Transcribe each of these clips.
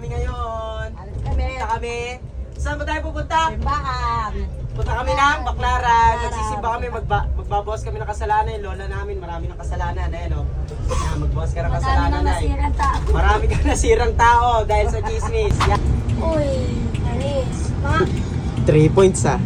kami ngayon. Alis kami. Punta kami. Saan ba tayo pupunta? Simbahan. Punta kami ng Baclaran. Nagsisimba kami, magbabawas kami ng kasalanan. Yung lola namin, marami ng kasalanan. Ayan o. Magbawas ka ng kasalanan na Marami ka nasirang tao dahil sa chismis. Yan. Uy, alis. 3 points ah.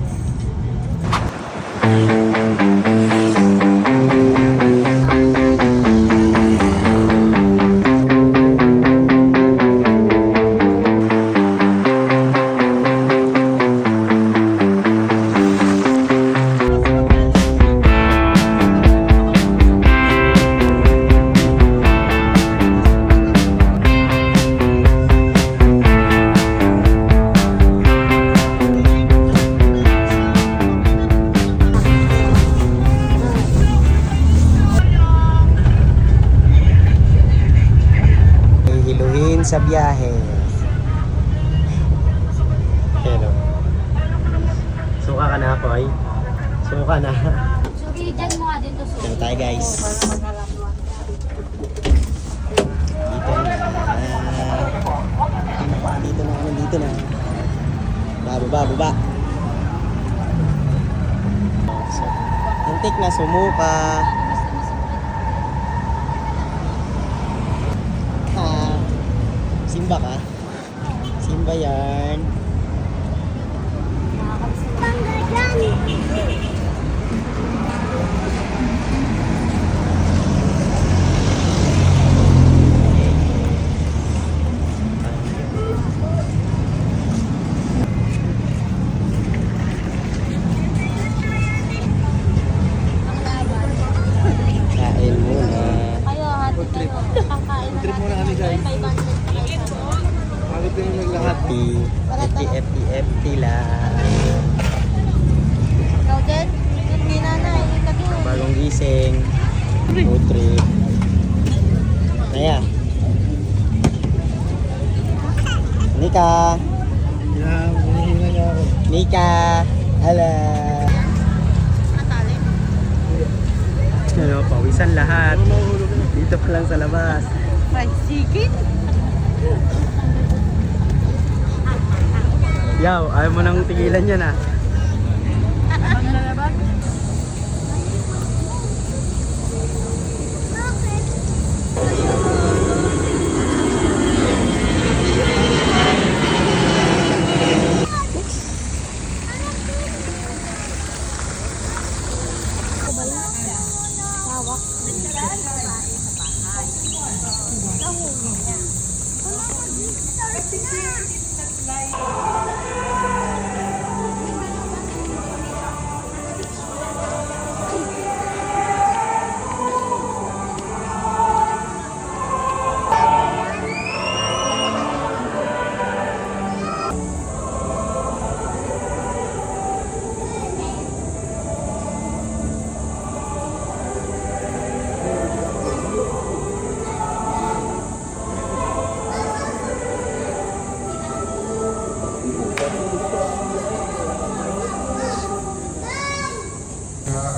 Sa biyahe. Hello. Suka ka na, Poy. Suka na. Sugi, dyan mo nga dito. Hello tayo, guys. Dito na. Dito na. Baba. So, antik na sumuka. Simba ka? Simba yan. Kain muna. Kayo, hati kayo. Pangkain na natin. muna kami, guys. 500 pa kayo. Bakit kayo naglahat? FT lang. Ikaw din? Hindi na na. Ikaw din. Bagong gising. Food trip. Naya. Nika. Yeah, hinihinga niya ako. Nika. Hala. Ano, pawisan lahat. Dito pa lang sa labas. Fried chicken. Yaw, ayaw mo nang tigilan yan ah.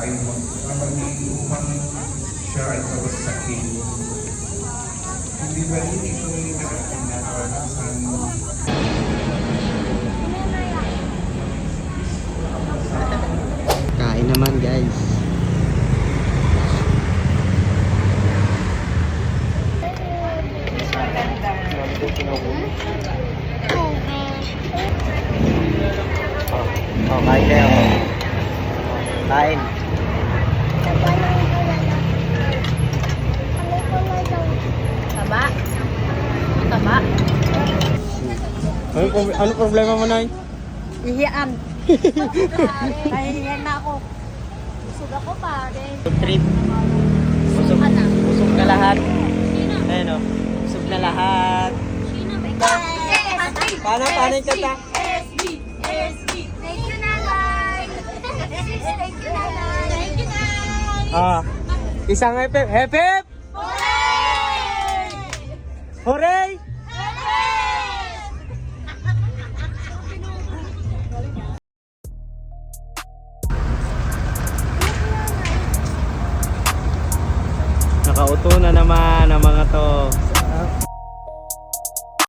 Ay magiging siya ay kawasakin. Hindi ba rin ito yung ating naranasan? Kain naman guys. Oh, kain kayo. Kain. Taba? Taba? Ano problema mo, Nay? Ihiyan. Nahihiyan na ako. Busog ako pare. Food trip. Busog ka na. Busog na lahat. Sino? Ayun o. Busog na lahat. Sino ba? Paano yung kanta? SB! Thank you, Nanay! Thank you, Nanay! Thank you, Nanay! Isang hepep. Hepep! Hooray! Hooray! Nakauto na naman ang mga to.